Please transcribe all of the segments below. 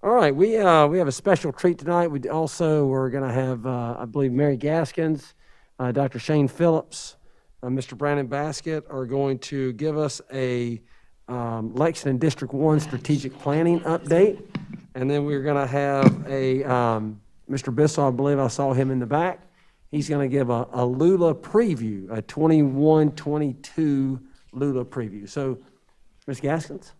All right, we have a special treat tonight. We're going to have, I believe, Mary Gaskins, Dr. Shane Phillips, Mr. Brandon Baskett are going to give us a Lexington District 1 strategic planning update. And then we're going to have a Mr. Bissell, I believe I saw him in the back. He's going to give a Lula preview, a 21-22 Lula preview. So, Ms. Gaskins.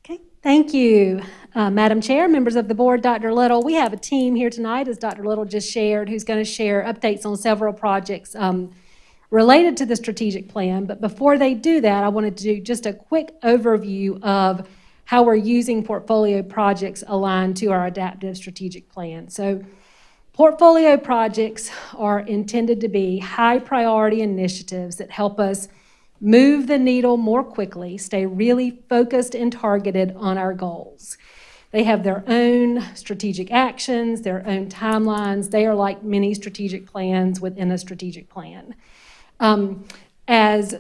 Okay, thank you, Madam Chair, members of the board, Dr. Little. We have a team here tonight, as Dr. Little just shared, who's going to share updates on several projects related to the strategic plan. But before they do that, I wanted to do just a quick overview of how we're using portfolio projects aligned to our adaptive strategic plan. So portfolio projects are intended to be high priority initiatives that help us move the needle more quickly, stay really focused and targeted on our goals. They have their own strategic actions, their own timelines. They are like mini strategic plans within a strategic plan. As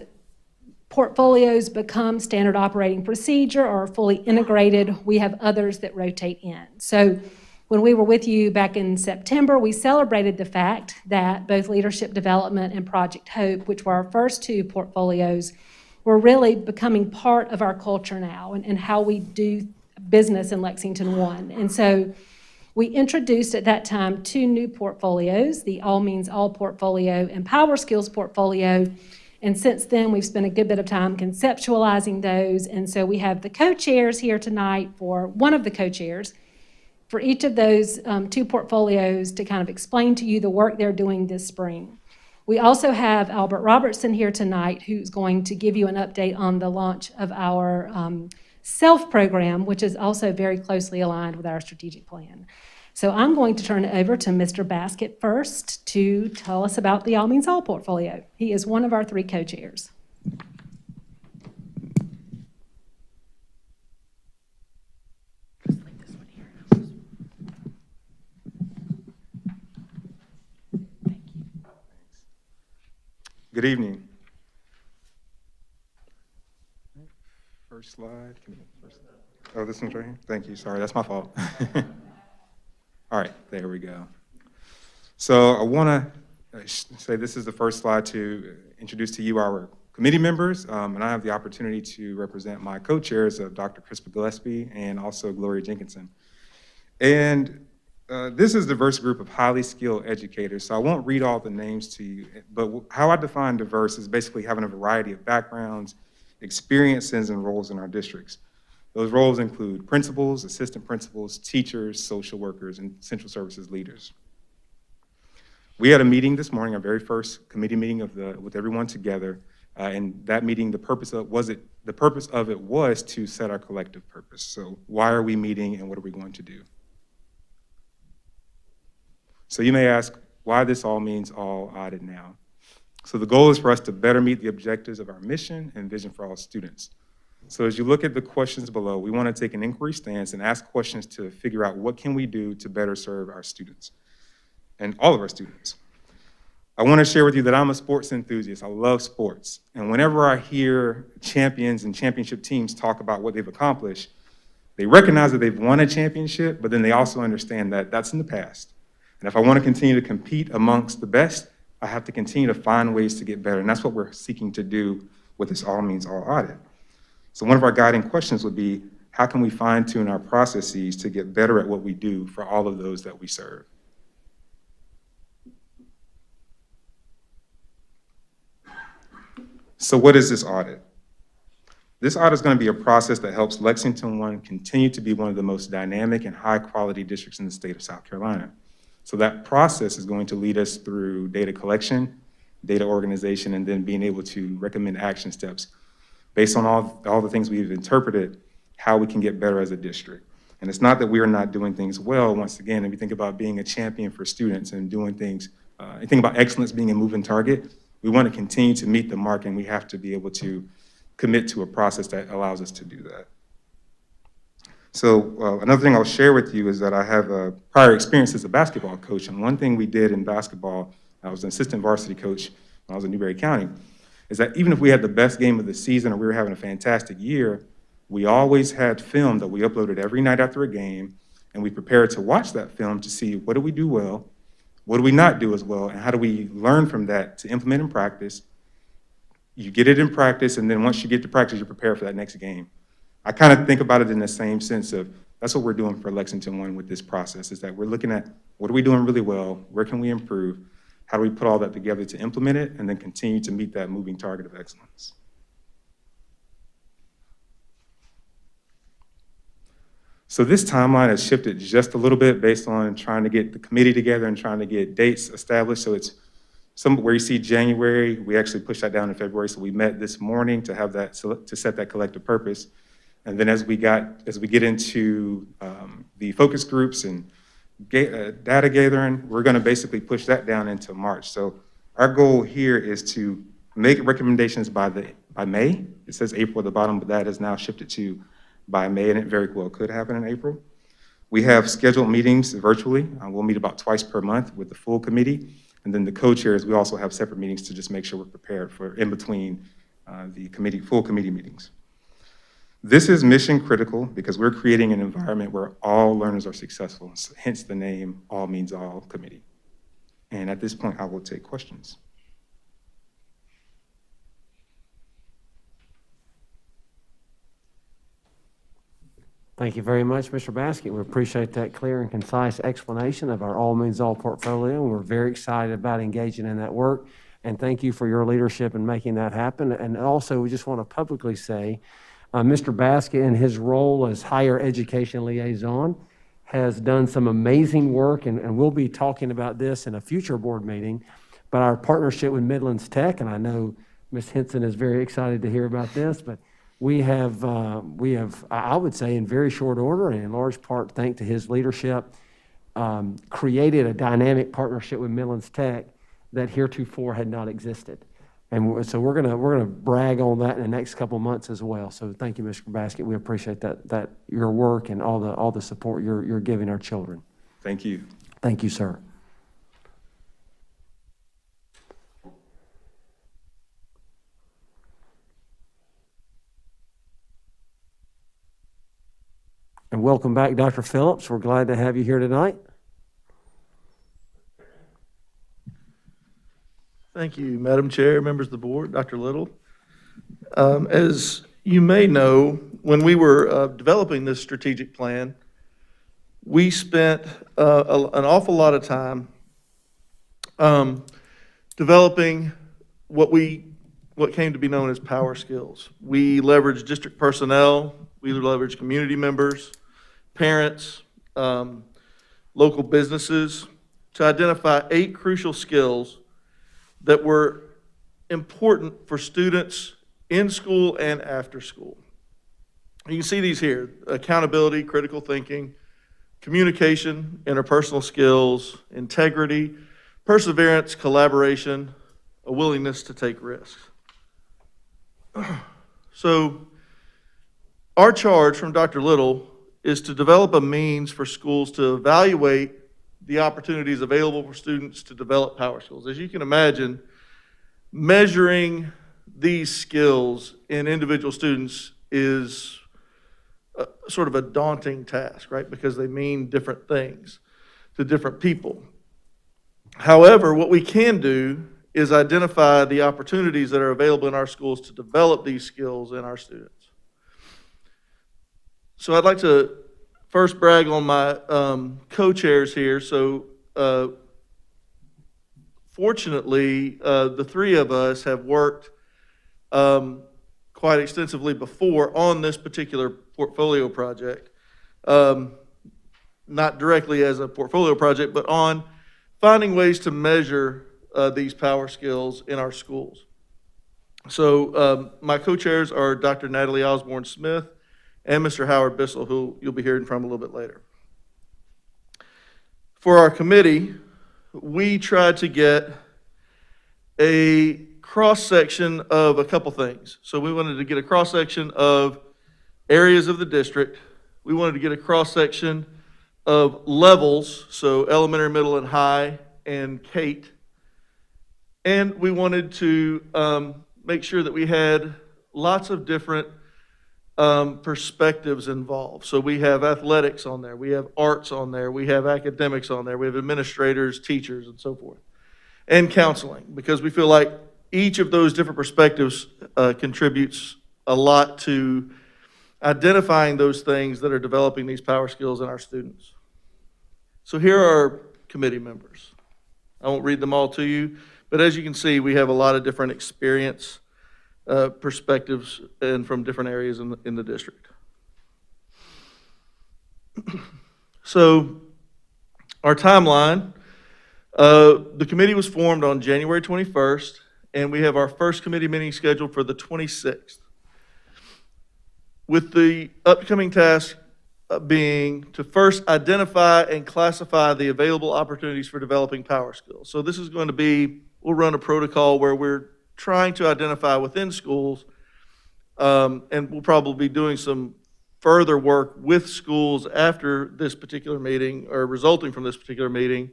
portfolios become standard operating procedure or fully integrated, we have others that rotate in. So when we were with you back in September, we celebrated the fact that both Leadership Development and Project Hope, which were our first two portfolios, were really becoming part of our culture now and how we do business in Lexington 1. And so we introduced at that time two new portfolios, the All Means All portfolio and Power Skills portfolio. And since then, we've spent a good bit of time conceptualizing those. And so we have the co-chairs here tonight for one of the co-chairs for each of those two portfolios to kind of explain to you the work they're doing this spring. We also have Albert Robertson here tonight, who's going to give you an update on the launch of our SELF program, which is also very closely aligned with our strategic plan. So I'm going to turn it over to Mr. Baskett first to tell us about the All Means All portfolio. He is one of our three co-chairs. Good evening. First slide. Oh, this one's right here? Thank you. Sorry, that's my fault. All right, there we go. So I want to say this is the first slide to introduce to you our committee members, and I have the opportunity to represent my co-chairs of Dr. Crispin Gillespie and also Gloria Jenkinson. And this is a diverse group of highly skilled educators, so I won't read all the names to you, but how I define diverse is basically having a variety of backgrounds, experiences, and roles in our districts. Those roles include principals, assistant principals, teachers, social workers, and central services leaders. We had a meeting this morning, our very first committee meeting with everyone together, and that meeting, the purpose of it was to set our collective purpose. So why are we meeting and what are we going to do? So you may ask why this all means all audit now. So the goal is for us to better meet the objectives of our mission and vision for all students. So as you look at the questions below, we want to take an inquiry stance and ask questions to figure out what can we do to better serve our students and all of our students. I want to share with you that I'm a sports enthusiast. I love sports. And whenever I hear champions and championship teams talk about what they've accomplished, they recognize that they've won a championship, but then they also understand that that's in the past. And if I want to continue to compete amongst the best, I have to continue to find ways to get better. And that's what we're seeking to do with this All Means All audit. So one of our guiding questions would be, how can we fine tune our processes to get better at what we do for all of those that we serve? So what is this audit? This audit is going to be a process that helps Lexington 1 continue to be one of the most dynamic and high quality districts in the state of South Carolina. So that process is going to lead us through data collection, data organization, and then being able to recommend action steps based on all the things we've interpreted, how we can get better as a district. And it's not that we are not doing things well. Once again, if you think about being a champion for students and doing things, you think about excellence being a moving target, we want to continue to meet the mark, and we have to be able to commit to a process that allows us to do that. So another thing I'll share with you is that I have a prior experience as a basketball coach, and one thing we did in basketball, I was an assistant varsity coach when I was in Newberry County, is that even if we had the best game of the season or we were having a fantastic year, we always had film that we uploaded every night after a game, and we prepare to watch that film to see what do we do well, what do we not do as well, and how do we learn from that to implement in practice. You get it in practice, and then once you get to practice, you're prepared for that next game. I kind of think about it in the same sense of that's what we're doing for Lexington 1 with this process, is that we're looking at what are we doing really well, where can we improve, how do we put all that together to implement it, and then continue to meet that moving target of excellence. So this timeline has shifted just a little bit based on trying to get the committee together and trying to get dates established. So it's where you see January, we actually pushed that down in February. So we met this morning to have that, to set that collective purpose. And then as we get into the focus groups and data gathering, we're gonna basically push that down into March. So our goal here is to make recommendations by May. It says April at the bottom, but that is now shifted to by May, and it very well could happen in April. We have scheduled meetings virtually. We'll meet about twice per month with the full committee. And then the co-chairs, we also have separate meetings to just make sure we're prepared for in between the full committee meetings. This is mission critical because we're creating an environment where all learners are successful, hence the name All Means All Committee. And at this point, I will take questions. Thank you very much, Mr. Baskett. We appreciate that clear and concise explanation of our All Means All portfolio. We're very excited about engaging in that work, and thank you for your leadership in making that happen. And also, we just want to publicly say, Mr. Baskett, in his role as higher education liaison, has done some amazing work, and we'll be talking about this in a future board meeting, but our partnership with Midlands Tech, and I know Ms. Henson is very excited to hear about this, but we have, I would say in very short order, and in large part thanks to his leadership, created a dynamic partnership with Midlands Tech that heretofore had not existed. And so we're gonna brag on that in the next couple of months as well. So thank you, Mr. Baskett. We appreciate that your work and all the support you're giving our children. Thank you. Thank you, sir. And welcome back, Dr. Phillips. We're glad to have you here tonight. Thank you, Madam Chair, members of the board, Dr. Little. As you may know, when we were developing this strategic plan, we spent an awful lot of time developing what came to be known as power skills. We leveraged district personnel, we leveraged community members, parents, local businesses to identify 8 crucial skills that were important for students in school and after school. You can see these here: accountability, critical thinking, communication, interpersonal skills, integrity, perseverance, collaboration, a willingness to take risks. So our charge from Dr. Little is to develop a means for schools to evaluate the opportunities available for students to develop power skills. As you can imagine, measuring these skills in individual students is sort of a daunting task, right? Because they mean different things to different people. However, what we can do is identify the opportunities that are available in our schools to develop these skills in our students. So I'd like to first brag on my co-chairs here. So fortunately, the 3 of us have worked quite extensively before on this particular portfolio project. Not directly as a portfolio project, but on finding ways to measure these power skills in our schools. So my co-chairs are Dr. Natalie Osborne-Smith and Mr. Howard Bissell, who you'll be hearing from a little bit later. For our committee, we tried to get a cross-section of a couple things. So we wanted to get a cross-section of areas of the district. We wanted to get a cross-section of levels, so elementary, middle, and high, and Kate. And we wanted to make sure that we had lots of different perspectives involved. So we have athletics on there, we have arts on there, we have academics on there, we have administrators, teachers, and so forth, and counseling, because we feel like each of those different perspectives contributes a lot to identifying those things that are developing these power skills in our students. So here are our committee members. I won't read them all to you, but as you can see, we have a lot of different experience, perspectives, and from different areas in the district. So our timeline, the committee was formed on January 21st, and we have our first committee meeting scheduled for the 26th. With the upcoming task being to first identify and classify the available opportunities for developing power skills. So this is going to be, we'll run a protocol where we're trying to identify within schools, and we'll probably be doing some further work with schools after this particular meeting, or resulting from this particular meeting,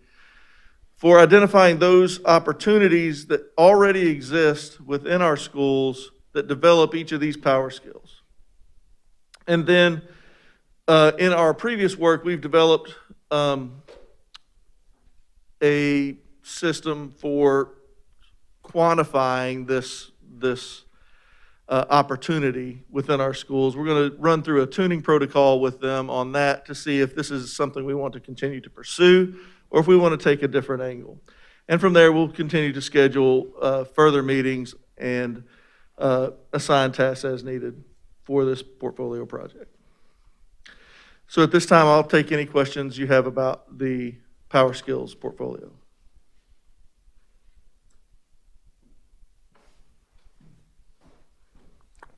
for identifying those opportunities that already exist within our schools that develop each of these power skills. And then in our previous work, we've developed a system for quantifying this opportunity within our schools. We're going to run through a tuning protocol with them on that to see if this is something we want to continue to pursue or if we want to take a different angle. And from there, we'll continue to schedule further meetings and assign tasks as needed for this portfolio project. So at this time, I'll take any questions you have about the Power Skills portfolio.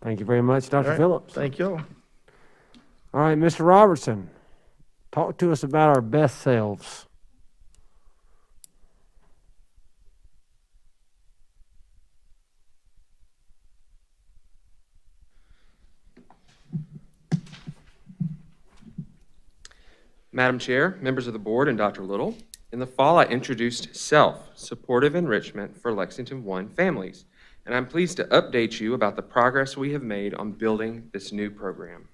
Thank you very much, Dr. All right. Phillips. Thank you all. All right, Mr. Robertson, talk to us about our best selves. Madam Chair, members of the board, and Dr. Little, in the fall I introduced SELF, Supportive Enrichment for Lexington 1 Families, and I'm pleased to update you about the progress we have made on building this new program.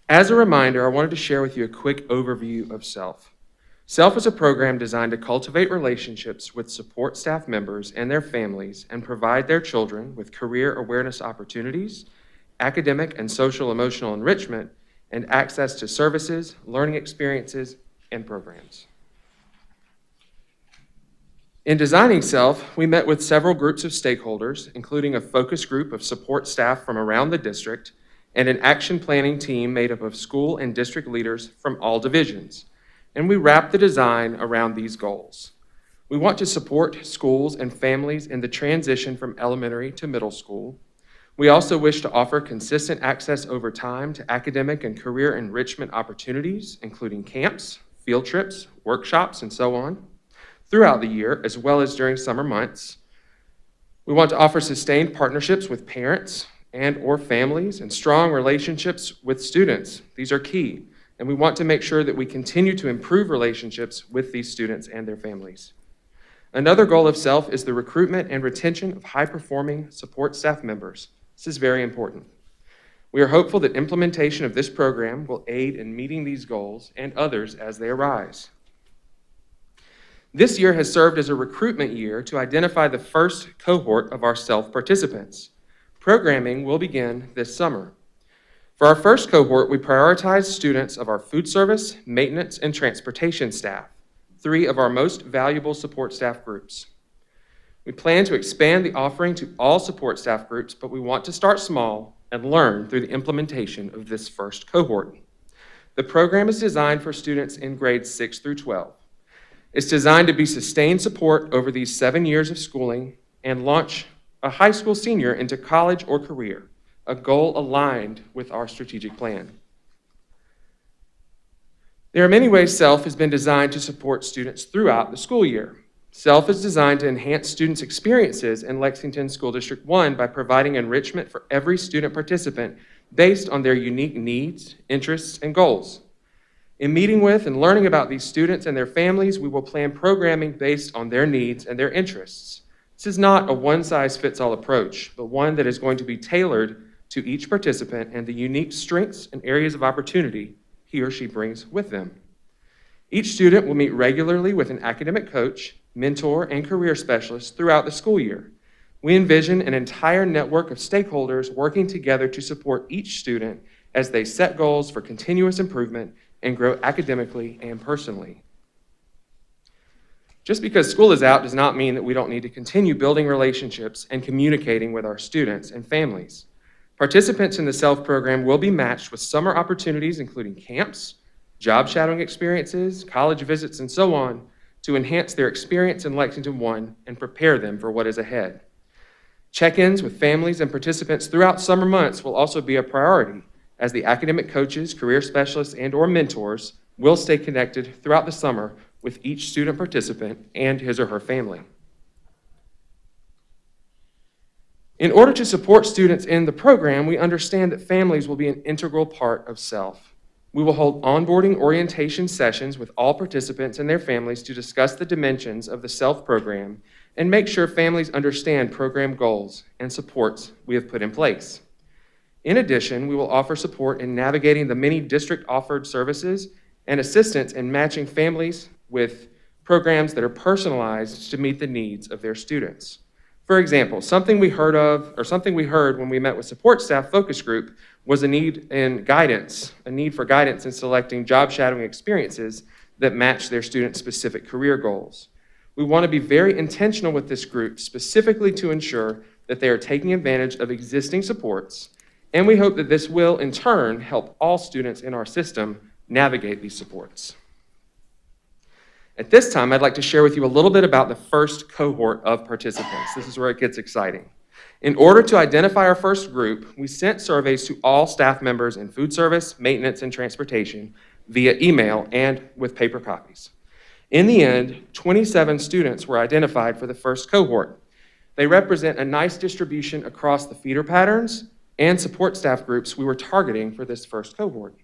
As a reminder, I wanted to share with you a quick overview of SELF. SELF is a program designed to cultivate relationships with support staff members and their families and provide their children with career awareness opportunities, academic and social emotional enrichment, and access to services, learning experiences, and programs. In designing SELF, we met with several groups of stakeholders, including a focus group of support staff from around the district and an action planning team made up of school and district leaders from all divisions. And we wrapped the design around these goals. We want to support schools and families in the transition from elementary to middle school. We also wish to offer consistent access over time to academic and career enrichment opportunities, including camps, field trips, workshops, and so on, throughout the year, as well as during summer months. We want to offer sustained partnerships with parents and/or families and strong relationships with students. These are key, and we want to make sure that we continue to improve relationships with these students and their families. Another goal of SELF is the recruitment and retention of high-performing support staff members. This is very important. We are hopeful that implementation of this program will aid in meeting these goals and others as they arise. This year has served as a recruitment year to identify the first cohort of our SELF participants. Programming will begin this summer. For our first cohort, we prioritized students of our food service, maintenance, and transportation staff, 3 of our most valuable support staff groups. We plan to expand the offering to all support staff groups, but we want to start small and learn through the implementation of this first cohort. The program is designed for students in grades 6 through 12. It's designed to be sustained support over these 7 years of schooling and launch a high school senior into college or career, a goal aligned with our strategic plan. There are many ways SELF has been designed to support students throughout the school year. SELF is designed to enhance students' experiences in Lexington School District 1 by providing enrichment for every student participant based on their unique needs, interests, and goals. In meeting with and learning about these students and their families, we will plan programming based on their needs and their interests. This is not a one-size-fits-all approach, but one that is going to be tailored to each participant and the unique strengths and areas of opportunity he or she brings with them. Each student will meet regularly with an academic coach, mentor, and career specialist throughout the school year. We envision an entire network of stakeholders working together to support each student as they set goals for continuous improvement and grow academically and personally. Just because school is out does not mean that we don't need to continue building relationships and communicating with our students and families. Participants in the SELF program will be matched with summer opportunities, including camps, job shadowing experiences, college visits, and so on, to enhance their experience in Lexington 1 and prepare them for what is ahead. Check-ins with families and participants throughout summer months will also be a priority, as the academic coaches, career specialists, and/or mentors will stay connected throughout the summer with each student participant and his or her family. In order to support students in the program, we understand that families will be an integral part of SELF. We will hold onboarding orientation sessions with all participants and their families to discuss the dimensions of the SELF program and make sure families understand program goals and supports we have put in place. In addition, we will offer support in navigating the many district-offered services and assistance in matching families with programs that are personalized to meet the needs of their students. For example, something we heard when we met with support staff focus group was a need for guidance in selecting job shadowing experiences that match their students' specific career goals. We want to be very intentional with this group, specifically to ensure that they are taking advantage of existing supports, and we hope that this will, in turn, help all students in our system navigate these supports. At this time, I'd like to share with you a little bit about the first cohort of participants. This is where it gets exciting. In order to identify our first group, we sent surveys to all staff members in food service, maintenance, and transportation via email and with paper copies. In the end, 27 students were identified for the first cohort. They represent a nice distribution across the feeder patterns and support staff groups we were targeting for this first cohort.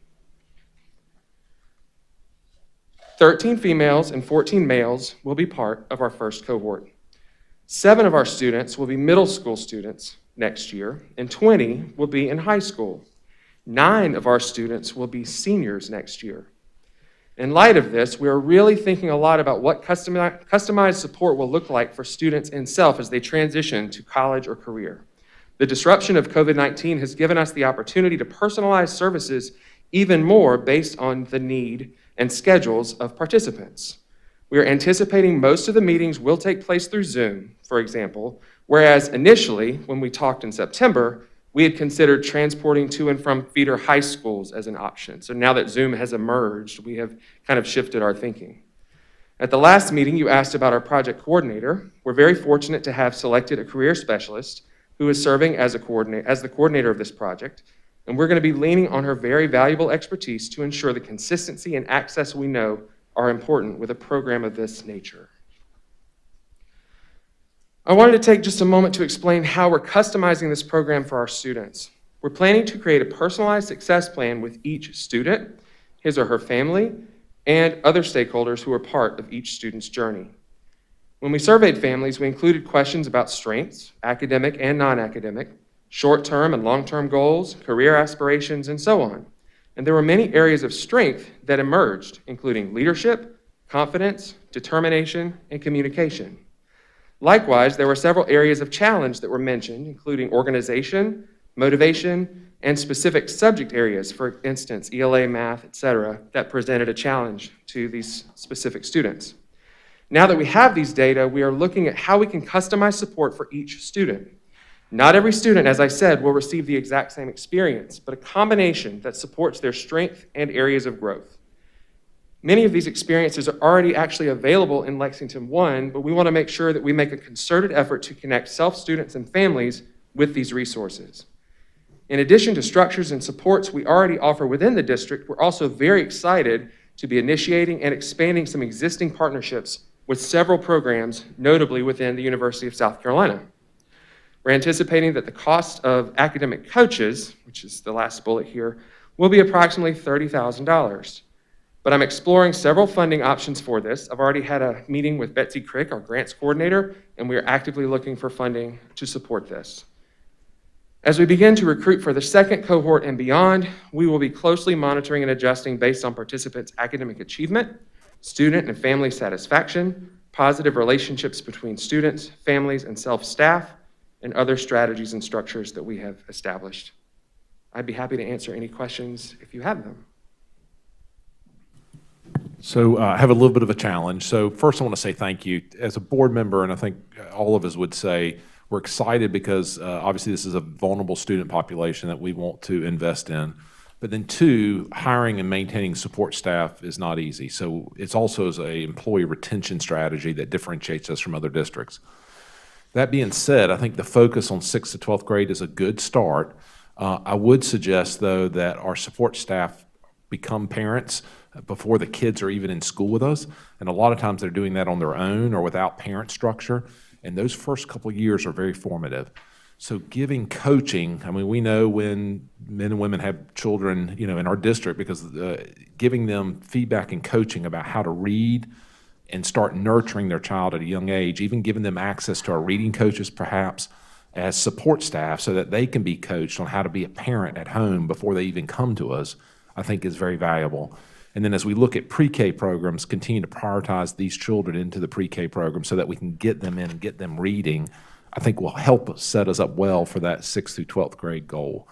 13 females and 14 males will be part of our first cohort. 7 of our students will be middle school students next year, and 20 will be in high school. 9 of our students will be seniors next year. In light of this, we are really thinking a lot about what customized support will look like for students in SELF as they transition to college or career. The disruption of COVID-19 has given us the opportunity to personalize services even more based on the need and schedules of participants. We are anticipating most of the meetings will take place through Zoom, for example, whereas initially, when we talked in September, we had considered transporting to and from feeder high schools as an option. So now that Zoom has emerged, we have kind of shifted our thinking. At the last meeting, you asked about our project coordinator. We're very fortunate to have selected a career specialist who is serving as the coordinator of this project, and we're going to be leaning on her very valuable expertise to ensure the consistency and access we know are important with a program of this nature. I wanted to take just a moment to explain how we're customizing this program for our students. We're planning to create a personalized success plan with each student, his or her family, and other stakeholders who are part of each student's journey. When we surveyed families, we included questions about strengths, academic and non-academic, short-term and long-term goals, career aspirations, and so on. And there were many areas of strength that emerged, including leadership, confidence, determination, and communication. Likewise, there were several areas of challenge that were mentioned, including organization, motivation, and specific subject areas, for instance, ELA, math, etc., that presented a challenge to these specific students. Now that we have these data, we are looking at how we can customize support for each student. Not every student, as I said, will receive the exact same experience, but a combination that supports their strength and areas of growth. Many of these experiences are already actually available in Lexington 1, but we want to make sure that we make a concerted effort to connect SELF students and families with these resources. In addition to structures and supports we already offer within the district, we're also very excited to be initiating and expanding some existing partnerships with several programs, notably within the University of South Carolina. We're anticipating that the cost of academic coaches, which is the last bullet here, will be approximately $30,000. But I'm exploring several funding options for this. I've already had a meeting with Betsy Crick, our grants coordinator, and we are actively looking for funding to support this. As we begin to recruit for the second cohort and beyond, we will be closely monitoring and adjusting based on participants' academic achievement, student and family satisfaction, positive relationships between students, families, and self-staff, and other strategies and structures that we have established. I'd be happy to answer any questions if you have them. So I have a little bit of a challenge. So first I want to say thank you. As a board member, and I think all of us would say, we're excited because obviously this is a vulnerable student population that we want to invest in. But then two, hiring and maintaining support staff is not easy. So it's also as a employee retention strategy that differentiates us from other districts. That being said, I think the focus on 6th to 12th grade is a good start. I would suggest, though, that our support staff become parents before the kids are even in school with us. And a lot of times they're doing that on their own or without parent structure. And those first couple of years are very formative. So giving coaching, I mean, we know when men and women have children, in our district, because giving them feedback and coaching about how to read and start nurturing their child at a young age, even giving them access to our reading coaches perhaps as support staff so that they can be coached on how to be a parent at home before they even come to us, I think is very valuable. And then as we look at pre-K programs, continue to prioritize these children into the pre-K program so that we can get them in and get them reading, I think will help us set us up well for that 6th through 12th grade goal.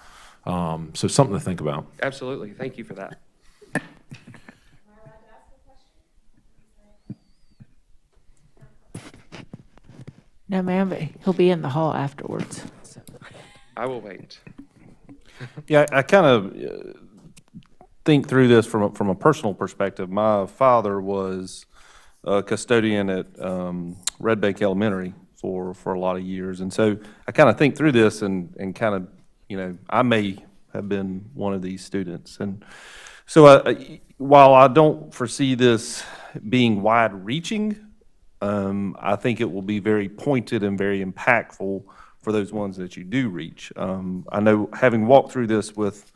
So something to think about. Absolutely. Thank you for that. No, ma'am, but he'll be in the hall afterwards. So. I will wait. Yeah, I kind of think through this from a personal perspective. My father was a custodian at Red Bank Elementary for a lot of years, and so I kind of think through this and kind of, I may have been one of these students. And so while I don't foresee this being wide-reaching, I think it will be very pointed and very impactful for those ones that you do reach. I know, having walked through this with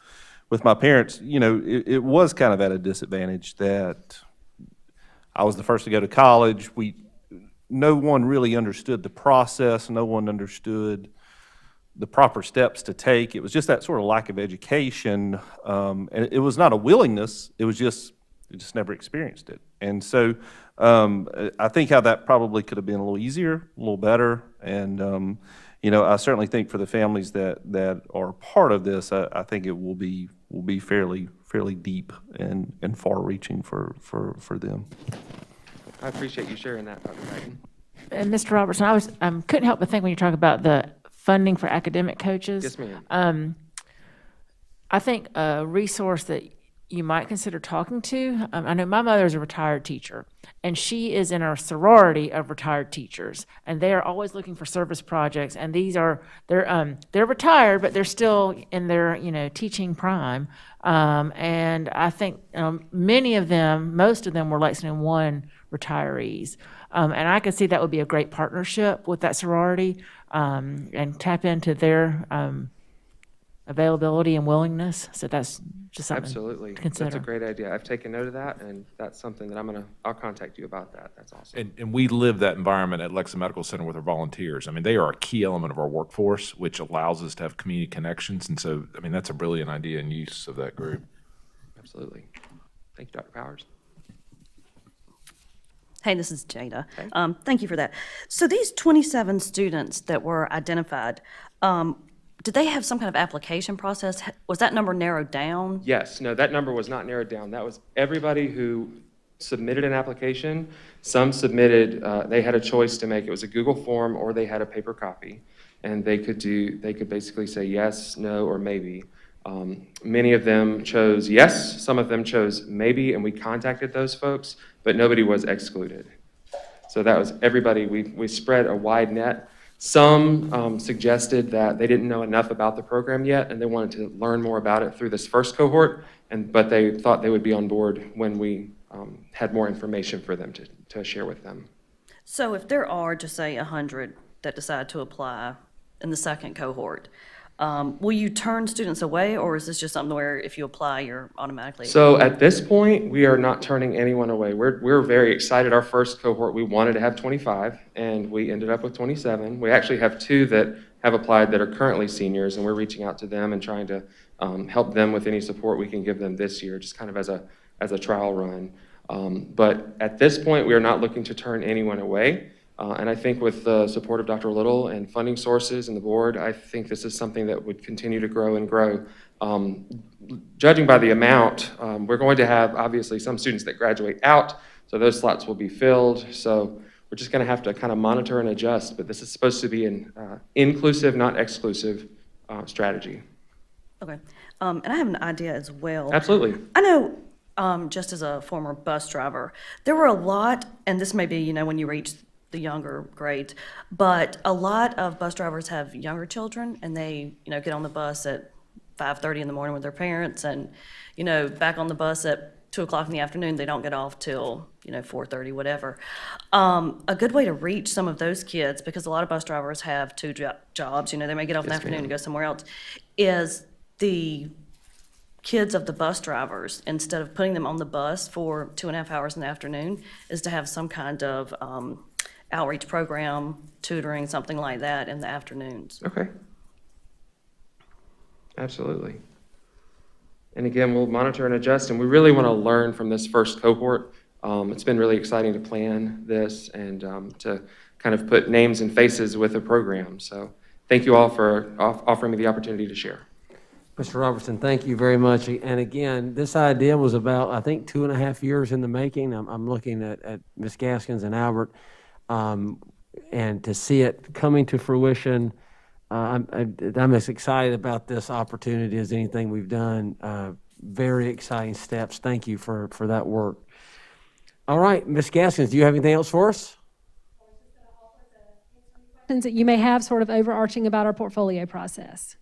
my parents, it was kind of at a disadvantage that I was the first to go to college. No one really understood the process. No one understood the proper steps to take. It was just that sort of lack of education. And it was not a willingness. It was just, I just never experienced it. And so I think how that probably could have been a little easier, a little better. And, I certainly think for the families that are part of this, I think it will be fairly deep and far-reaching for them. I appreciate you sharing that, Dr. Patton. And Mr. Robertson, I couldn't help but think when you talk about the funding for academic coaches. Yes, ma'am. I think a resource that you might consider talking to, I know my mother is a retired teacher, and she is in a sorority of retired teachers, and they are always looking for service projects, and they're retired, but they're still in their, teaching prime. And I think many of them, most of them were Lexington 1 retirees. And I could see that would be a great partnership with that sorority, and tap into their availability and willingness. So that's just something Absolutely. to consider. That's a great idea. I've taken note of that, and that's something that I'll contact you about that. That's awesome. And we live that environment at Lexington Medical Center with our volunteers. I mean, they are a key element of our workforce, which allows us to have community connections. And so, I mean, that's a brilliant idea and use of that group. Absolutely. Thank you, Dr. Powers. Hey, this is Jada. Thank you for that. So these 27 students that were identified, did they have some kind of application process? Was that number narrowed down? Yes, no, that number was not narrowed down. That was everybody who submitted an application. Some submitted, they had a choice to make. It was a Google form or they had a paper copy. And they could basically say yes, no, or maybe. Many of them chose yes, some of them chose maybe, and we contacted those folks, but nobody was excluded. So that was everybody. We spread a wide net. Some suggested that they didn't know enough about the program yet, and they wanted to learn more about it through this first cohort, but they thought they would be on board when we had more information for them to share with them. So if there are, just say, 100 that decide to apply in the second cohort, will you turn students away, or is this just something where if you apply, you're automatically? So at this point, we are not turning anyone away. We're very excited. Our first cohort, we wanted to have 25, and we ended up with 27. We actually have 2 that have applied that are currently seniors, and we're reaching out to them and trying to help them with any support we can give them this year, just kind of as a trial run. But at this point, we are not looking to turn anyone away. And I think with the support of Dr. Little and funding sources and the board, I think this is something that would continue to grow and grow. Judging by the amount, we're going to have obviously some students that graduate out, so those slots will be filled. So we're just going to have to kind of monitor and adjust, but this is supposed to be an inclusive, not exclusive strategy. Okay. And I have an idea as well. Absolutely. I know, just as a former bus driver, there were a lot, and this may be, when you reach the younger grades, but a lot of bus drivers have younger children, and they, get on the bus at 5:30 in the morning with their parents, and, back on the bus at 2 o'clock in the afternoon. They don't get off till, 4:30, whatever. A good way to reach some of those kids, because a lot of bus drivers have two jobs, they may get off in the afternoon and go somewhere else, is the kids of the bus drivers, instead of putting them on the bus for 2.5 hours in the afternoon, is to have some kind of outreach program, tutoring, something like that in the afternoons. Okay. Absolutely. And again, we'll monitor and adjust, and we really want to learn from this first cohort. It's been really exciting to plan this and to kind of put names and faces with the program. So thank you all for offering me the opportunity to share. Mr. Robertson, thank you very much. And again, this idea was about, I think, 2.5 years in the making. I'm looking at Ms. Gaskins and Albert, and to see it coming to fruition, I'm as excited about this opportunity as anything we've done. Very exciting steps. Thank you for that work. All right, Ms. Gaskins, do you have anything else for us? Questions that you may have sort of overarching about our portfolio process.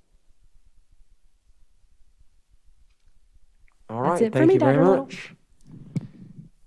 All That's right, it for thank me, you very Dr. Little. much.